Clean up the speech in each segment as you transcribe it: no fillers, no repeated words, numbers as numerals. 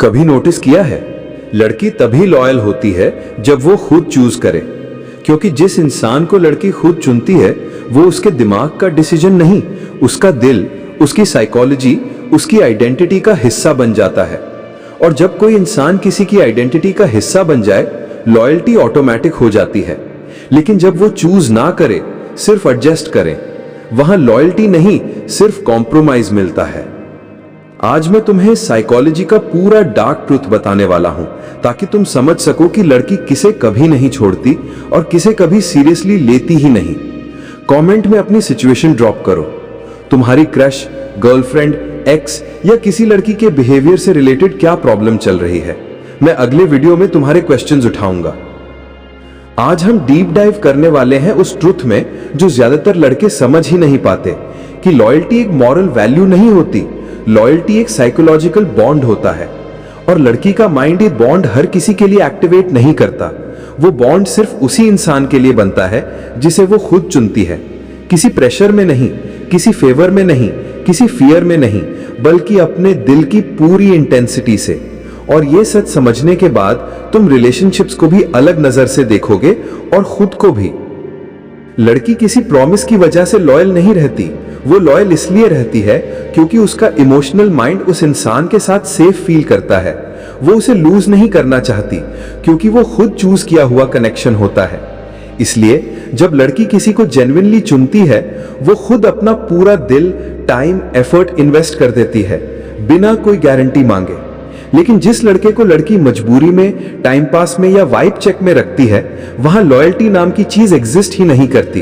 कभी नोटिस किया है, लड़की तभी लॉयल होती है जब वो खुद चूज करे, क्योंकि जिस इंसान को लड़की खुद चुनती है वो उसके दिमाग का डिसीजन नहीं, उसका दिल, उसकी साइकोलॉजी, उसकी आइडेंटिटी का हिस्सा बन जाता है। और जब कोई इंसान किसी की आइडेंटिटी का हिस्सा बन जाए, लॉयल्टी ऑटोमेटिक हो जाती है। लेकिन जब वो चूज ना करे, सिर्फ एडजस्ट करे, वहां लॉयल्टी नहीं, सिर्फ कॉम्प्रोमाइज मिलता है। आज मैं तुम्हें साइकोलॉजी का पूरा डार्क ट्रूथ बताने वाला हूं, ताकि तुम समझ सको कि लड़की किसे कभी नहीं छोड़ती और किसे कभी सीरियसली लेती ही नहीं। कमेंट में अपनी सिचुएशन ड्रॉप करो। तुम्हारी क्रश, गर्लफ्रेंड, एक्स या किसी लड़की के बिहेवियर से रिलेटेड क्या प्रॉब्लम चल रही है। मैं अगले वीडियो में तुम्हारे क्वेश्चंस उठाऊंगा। आज हम डीप डाइव करने वाले हैं उस ट्रुथ में जो ज्यादातर लड़के समझ ही नहीं पाते, कि लॉयल्टी एक मॉरल वैल्यू नहीं होती, लॉयल्टी एक साइकोलॉजिकल बॉन्ड होता है। और लड़की का माइंड ये बॉन्ड हर किसी के लिए एक्टिवेट नहीं करता। वो बॉन्ड सिर्फ उसी इंसान के लिए बनता है जिसे वो खुद चुनती है। किसी प्रेशर में नहीं, किसी फेवर में नहीं, किसी फियर में नहीं, बल्कि अपने दिल की पूरी इंटेंसिटी से। और ये सच समझने के बाद तुम रिलेशनशिप्स को भी अलग नजर से देखोगे और खुद को भी। लड़की किसी प्रॉमिस की वजह से लॉयल नहीं रहती, वो लॉयल इसलिए रहती है क्योंकि उसका इमोशनल माइंड उस इंसान के साथ सेफ फील करता है। वो उसे लूज नहीं करना चाहती क्योंकि वो खुद चूज किया हुआ कनेक्शन होता है। इसलिए जब लड़की किसी को जेन्युइनली चुनती है, वो खुद अपना पूरा दिल, टाइम, एफर्ट इन्वेस्ट कर देती है, बिना कोई गारंटी मांगे। लेकिन जिस लड़के को लड़की मजबूरी में, टाइम पास में या वाइब चेक में रखती है, वहां लॉयल्टी नाम की चीज एग्जिस्ट ही नहीं करती,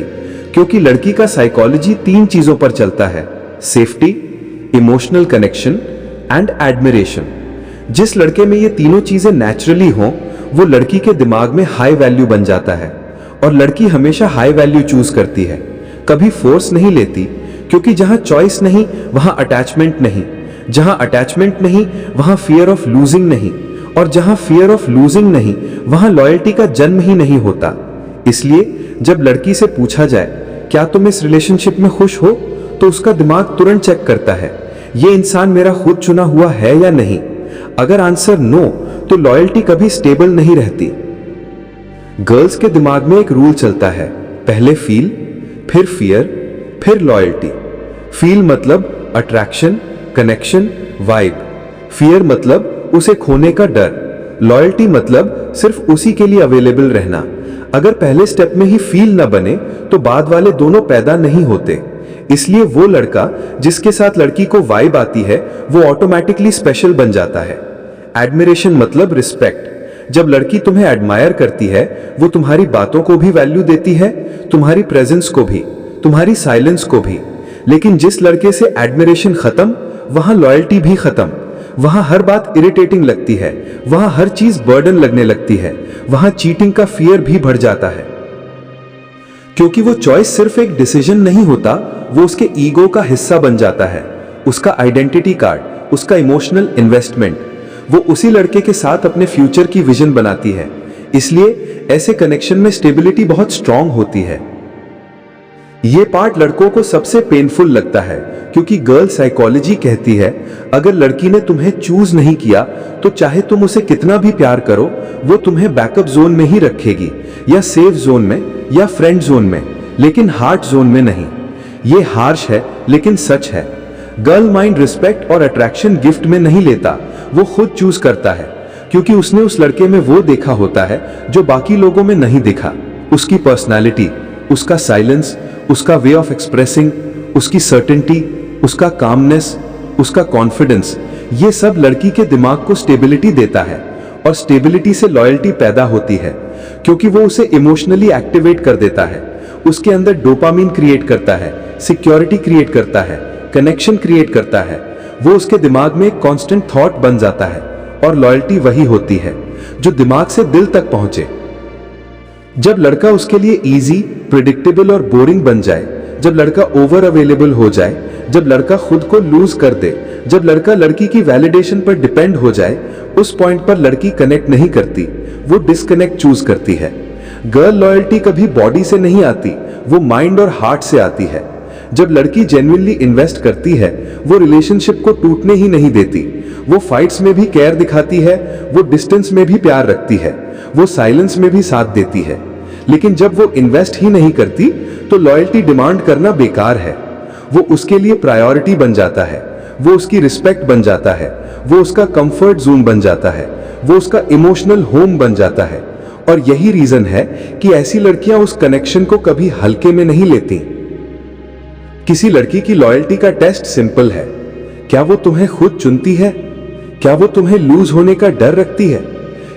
क्योंकि लड़की का साइकोलॉजी 3 चीजों पर चलता है: safety, emotional connection and admiration. जिस लड़के में ये तीनों चीजें नेचुरली हों, वो लड़की के दिमाग में हाई वैल्यू बन जाता है। और लड़की हमेशा हाई वैल्यू चूज करती है, कभी फोर्स नहीं लेती, क्योंकि जहां चॉइस नहीं वहां अटैचमेंट नहीं, जहां अटैचमेंट नहीं वहां फियर ऑफ लूजिंग नहीं, और जहां फियर ऑफ लूजिंग नहीं वहां लॉयल्टी का जन्म ही नहीं होता। इसलिए जब लड़की से पूछा जाए, क्या तुम इस रिलेशनशिप में खुश हो, तो उसका दिमाग तुरंत चेक करता है, ये इंसान मेरा खुद चुना हुआ है या नहीं। अगर आंसर नो, तो लॉयल्टी कभी स्टेबल नहीं रहती। गर्ल्स के दिमाग में एक रूल चलता है, पहले फील, फिर फियर, फिर लॉयल्टी। फील मतलब अट्रैक्शन, कनेक्शन, वाइब। फियर मतलब उसे खोने का डर। लॉयल्टी मतलब सिर्फ उसी के लिए अवेलेबल रहना। अगर पहले स्टेप में ही फील न बने तो बाद वाले दोनों पैदा नहीं होते। इसलिए वो लड़का जिसके साथ लड़की को वाइब आती है, वो ऑटोमेटिकली स्पेशल बन जाता है। एडमिरेशन मतलब रिस्पेक्ट। जब लड़की तुम्हें एडमायर करती है, वो तुम्हारी बातों को भी वैल्यू देती है, तुम्हारी प्रेजेंस को भी, तुम्हारी साइलेंस को भी। लेकिन जिस लड़के से एडमिरेशन खत्म, वहां लॉयल्टी भी खत्म। वहां हर बात इरिटेटिंग लगती है, वहां हर चीज बर्डन लगने लगती है, वहां चीटिंग का फियर भी बढ़ जाता है। क्योंकि वो चॉइस सिर्फ एक डिसीजन नहीं होता, वो उसके ईगो का हिस्सा बन जाता है, उसका आइडेंटिटी कार्ड, उसका इमोशनल इन्वेस्टमेंट। वो उसी लड़के के साथ अपने फ्यूचर की विजन बनाती है। इसलिए ऐसे कनेक्शन में स्टेबिलिटी बहुत स्ट्रांग होती है। ये पार्ट लड़कों को सबसे पेनफुल लगता है, क्योंकि गर्ल साइकोलॉजी कहती है, अगर लड़की ने तुम्हें चूज नहीं किया तो चाहे तुम उसे कितना भी प्यार करो, वो तुम्हें बैकअप जोन में ही रखेगी, या सेफ जोन में, या फ्रेंड जोन में, लेकिन हार्ट जोन में नहीं। ये हार्श है लेकिन सच है। गर्ल माइंड रिस्पेक्ट और अट्रैक्शन गिफ्ट में नहीं लेता, वो खुद चूज करता है, क्योंकि उसने उस लड़के में वो देखा होता है जो बाकी लोगों में नहीं देखा। उसकी पर्सनालिटी, उसका साइलेंस, उसका वे ऑफ एक्सप्रेसिंग, उसकी सर्टेनिटी, उसका कामनेस, उसका कॉन्फिडेंस, ये सब लड़की के दिमाग को स्टेबिलिटी देता है। और स्टेबिलिटी से लॉयल्टी पैदा होती है, क्योंकि वो उसे इमोशनली एक्टिवेट कर देता है, उसके अंदर डोपामिन क्रिएट करता है, सिक्योरिटी क्रिएट करता है, कनेक्शन क्रिएट करता है। वो उसके दिमाग में एक कांस्टेंट थॉट बन जाता है। और लॉयल्टी वही होती है जो दिमाग से दिल तक पहुंचे। जब लड़का उसके लिए इजी, प्रिडिक्टेबल और बोरिंग बन जाए, जब लड़का ओवर अवेलेबल हो जाए, जब लड़का खुद को लूज कर दे, जब लड़का लड़की की वैलिडेशन पर डिपेंड हो जाए, उस पॉइंट पर लड़की कनेक्ट नहीं करती, वो डिस्कनेक्ट चूज करती है। गर्ल लॉयल्टी कभी बॉडी से नहीं आती, वो माइंड और हार्ट से आती है। जब लड़की जेन्युइनली इन्वेस्ट करती है, वो रिलेशनशिप को टूटने ही नहीं देती, वो फाइट्स में भी केयर दिखाती है, वो डिस्टेंस में भी प्यार रखती है, वो साइलेंस में भी साथ देती है। लेकिन जब वो इन्वेस्ट ही नहीं करती तो लॉयल्टी डिमांड करना बेकार है। वो उसके लिए प्रायोरिटी बन जाता है, वो उसकी रिस्पेक्ट बन जाता है, वो उसका कंफर्ट जोन बन जाता है, वो उसका इमोशनल होम बन जाता है। और यही रीजन है कि ऐसी लड़कियां उस कनेक्शन को कभी हल्के में नहीं लेती। किसी लड़की की लॉयल्टी का टेस्ट सिंपल है। क्या वो तुम्हें खुद चुनती है? क्या वो तुम्हें लूज होने का डर रखती है?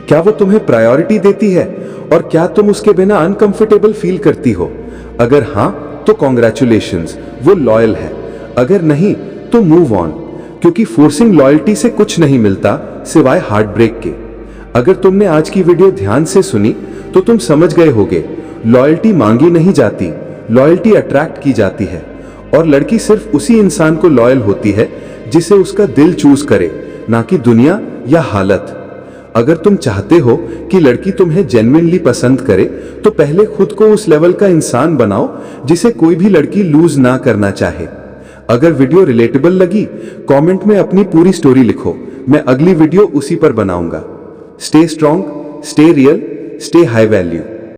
क्या वो तुम्हें प्रायोरिटी देती है? और क्या तुम उसके बिना अनकंफर्टेबल फील करती हो? अगर हां तो कॉन्ग्रेचुलेशंस, वो लॉयल है। अगर नहीं तो मूव ऑन, क्योंकि फोर्सिंग लॉयल्टी से कुछ नहीं मिलता सिवाय हार्ट ब्रेक के। अगर तुमने आज की वीडियो ध्यान से सुनी तो तुम समझ गए होगे, लॉयल्टी मांगी नहीं जाती, लॉयल्टी अट्रैक्ट की जाती है। और लड़की सिर्फ उसी इंसान को लॉयल होती है जिसे उसका दिल चूज करे, ना कि दुनिया या हालत। अगर तुम चाहते हो कि लड़की तुम्हें जेन्युइनली पसंद करे तो पहले खुद को उस लेवल का इंसान बनाओ जिसे कोई भी लड़की लूज ना करना चाहे। अगर वीडियो रिलेटेबल लगी, कमेंट में अपनी पूरी स्टोरी लिखो, मैं अगली वीडियो उसी पर बनाऊंगा। Stay strong, stay real, stay high value.